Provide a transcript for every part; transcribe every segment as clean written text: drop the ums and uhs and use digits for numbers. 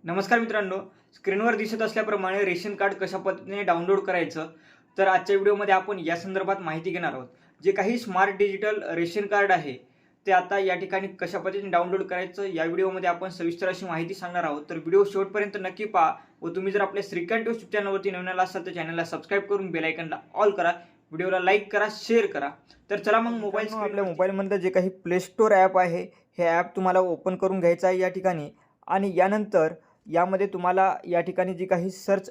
नमस्कार मित्रांनो, स्क्रीनवर दिसत असल्याप्रमाणे रेशन कार्ड कशा पद्धतीने डाउनलोड करायचं, तर आजच्या व्हिडिओमध्ये आपण या संदर्भात माहिती घेणार आहोत. जे काही स्मार्ट डिजिटल रेशन कार्ड आहे, ते आता या ठिकाणी कशा पद्धतीने डाउनलोड करायचं या व्हिडिओमध्ये आपण सविस्तर अशी माहिती सांगणार आहोत. तर व्हिडिओ शेवटपर्यंत नक्की पहा व तुम्ही जर आपल्या श्रीकांत यूट्यूब चॅनलवरती नवीन असाल तर चॅनलला सबस्क्राईब करून बेल आयकॉनला ऑल करा. व्हिडिओला लाईक करा, शेअर करा. तर चला मग आपल्या मोबाईलमधलं जे काही प्ले स्टोअर ॲप आहे, हे ॲप तुम्हाला ओपन करून घ्यायचं आहे या ठिकाणी. आणि यानंतर यामध्ये तुम्हाला या ठिकाणी जी काही सर्च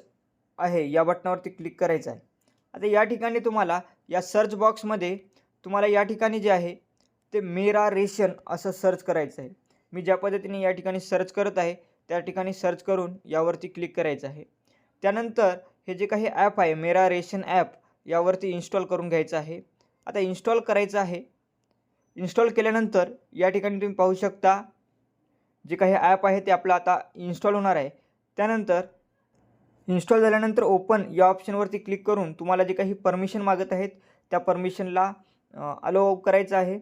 आहे या बटनावरती क्लिक करायचं आहे. आता या ठिकाणी तुम्हाला या सर्च बॉक्समध्ये तुम्हाला या ठिकाणी जे आहे ते मेरा रेशन असं सर्च करायचं आहे. मी ज्या पद्धतीने या ठिकाणी सर्च करत आहे त्या ठिकाणी सर्च करून यावरती क्लिक करायचं आहे. त्यानंतर हे जे काही ॲप आहे मेरा रेशन ॲप यावरती इन्स्टॉल करून घ्यायचं आहे. आता इन्स्टॉल करायचं आहे. इन्स्टॉल केल्यानंतर या ठिकाणी तुम्ही पाहू शकता जे काही ॲप आहे ते आपलं आता इन्स्टॉल होणार आहे. त्यानंतर इन्स्टॉल झाल्यानंतर ओपन या ऑप्शनवरती क्लिक करून तुम्हाला जे काही परमिशन मागत आहेत त्या परमिशनला अलाउ करायचं आहे.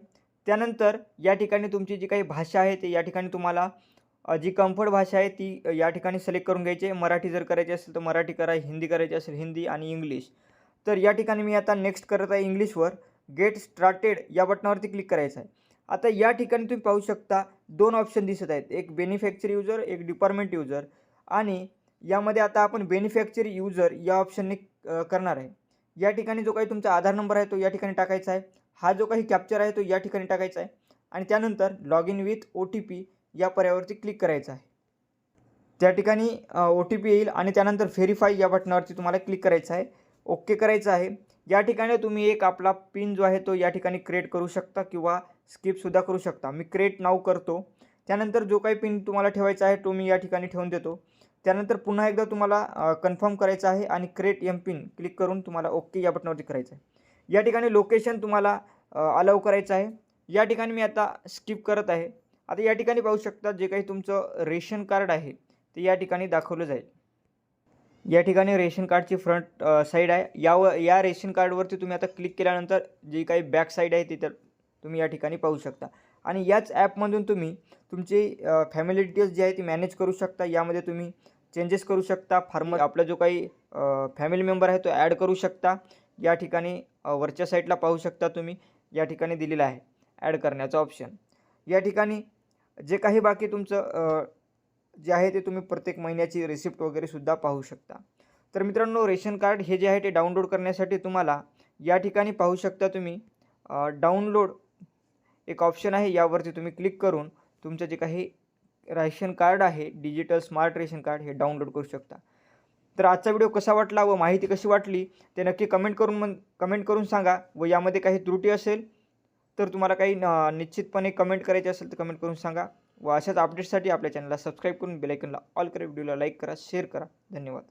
त्यानंतर या ठिकाणी तुमची जी काही भाषा आहे ते या ठिकाणी तुम्हाला जी कम्फर्ट भाषा आहे ती या ठिकाणी सिलेक्ट करून घ्यायची आहे. मराठी जर करायची असेल तर मराठी करा, हिंदी करायची असेल हिंदी आणि इंग्लिश. तर या ठिकाणी मी आता नेक्स्ट करत आहे इंग्लिशवर. गेट स्टार्टेड या बटनावरती क्लिक करायचं आहे. आता या ठिकाणी तुम्ही पाहू शकता दोन ऑप्शन दिसत आहेत, एक बेनिफिशरी यूजर, एक डिपार्टमेंट यूजर. आणि यामध्ये आता आपण बेनिफिशरी यूजर या ऑप्शनने करणार आहे. या ठिकाणी जो काही तुमचा आधार नंबर आहे तो या ठिकाणी टाकायचा आहे. हा जो काही कॅप्चर आहे तो या ठिकाणी टाकायचा आहे आणि त्यानंतर लॉग इन विथ OTP या पर्यायावरती क्लिक करायचं आहे. त्या ठिकाणी OTP येईल आणि त्यानंतर व्हेरीफाय या बटनावरती तुम्हाला क्लिक करायचं आहे. ओके करायचं आहे. या ठिकाणी तुम्ही एक आपला पिन जो आहे तो या ठिकाणी क्रिएट करू शकता किंवा स्किपसुद्धा करू शकता. मी क्रिएट नाव करतो. त्यानंतर जो काही पिन तुम्हाला ठेवायचा आहे तो मी या ठिकाणी ठेवून देतो. त्यानंतर पुन्हा एकदा तुम्हाला कन्फर्म करायचं आहे आणि क्रिएट पिन क्लिक करून तुम्हाला ओके या बटनावरती करायचं आहे. या ठिकाणी लोकेशन तुम्हाला अलाउ करायचं आहे. या ठिकाणी मी आता स्किप करत आहे. आता या ठिकाणी पाहू शकता जे काही तुमचं रेशन कार्ड आहे ते या ठिकाणी दाखवलं जाईल. या ठिकाणी रेशन कार्डची फ्रंट साईड आहे. या रेशन कार्डवरती तुम्ही आता क्लिक केल्यानंतर जी काही बॅक साईड आहे ती तर तुम्ही या ठिकाणी पाहू शकता. आणि याच ॲपमधून तुम्ही तुमची फॅमिली डिटेल्स जी आहे ती मॅनेज करू शकता. यामध्ये तुम्ही चेंजेस करू शकता. आपला जो काही फॅमिली मेंबर आहे तो ॲड करू शकता. या ठिकाणी वरच्या साईडला पाहू शकता तुम्ही या ठिकाणी दिलेलं आहे ॲड करण्याचा ऑप्शन. या ठिकाणी जे काही बाकी तुमचं जे आहे ते तुम्ही प्रत्येक महिन्याची रिसिप्ट वगैरे सुद्धा पाहू शकता. तर मित्रांनो, रेशन कार्ड हे जे आहे ते डाउनलोड करण्यासाठी तुम्हाला या ठिकाणी पाहू शकता तुम्ही डाउनलोड एक ऑप्शन आहे. यावरती तुम्ही क्लिक करून तुमचं जे काही रेशन कार्ड आहे डिजिटल स्मार्ट रेशन कार्ड हे डाउनलोड करू शकता. तर आजचा व्हिडिओ कसा वाटला व माहिती कशी वाटली ते नक्की कमेंट करून सांगा. व यामध्ये काही त्रुटी असेल तर तुम्हाला काही निश्चितपणे कमेंट करायची असेल तर कमेंट करून सांगा. व अशाच अपडेट्ससाठी आपल्या चॅनलला सबस्क्राईब करून बेल आयकॉनला ऑल करा. व्हिडिओला लाईक करा, शेअर करा. धन्यवाद.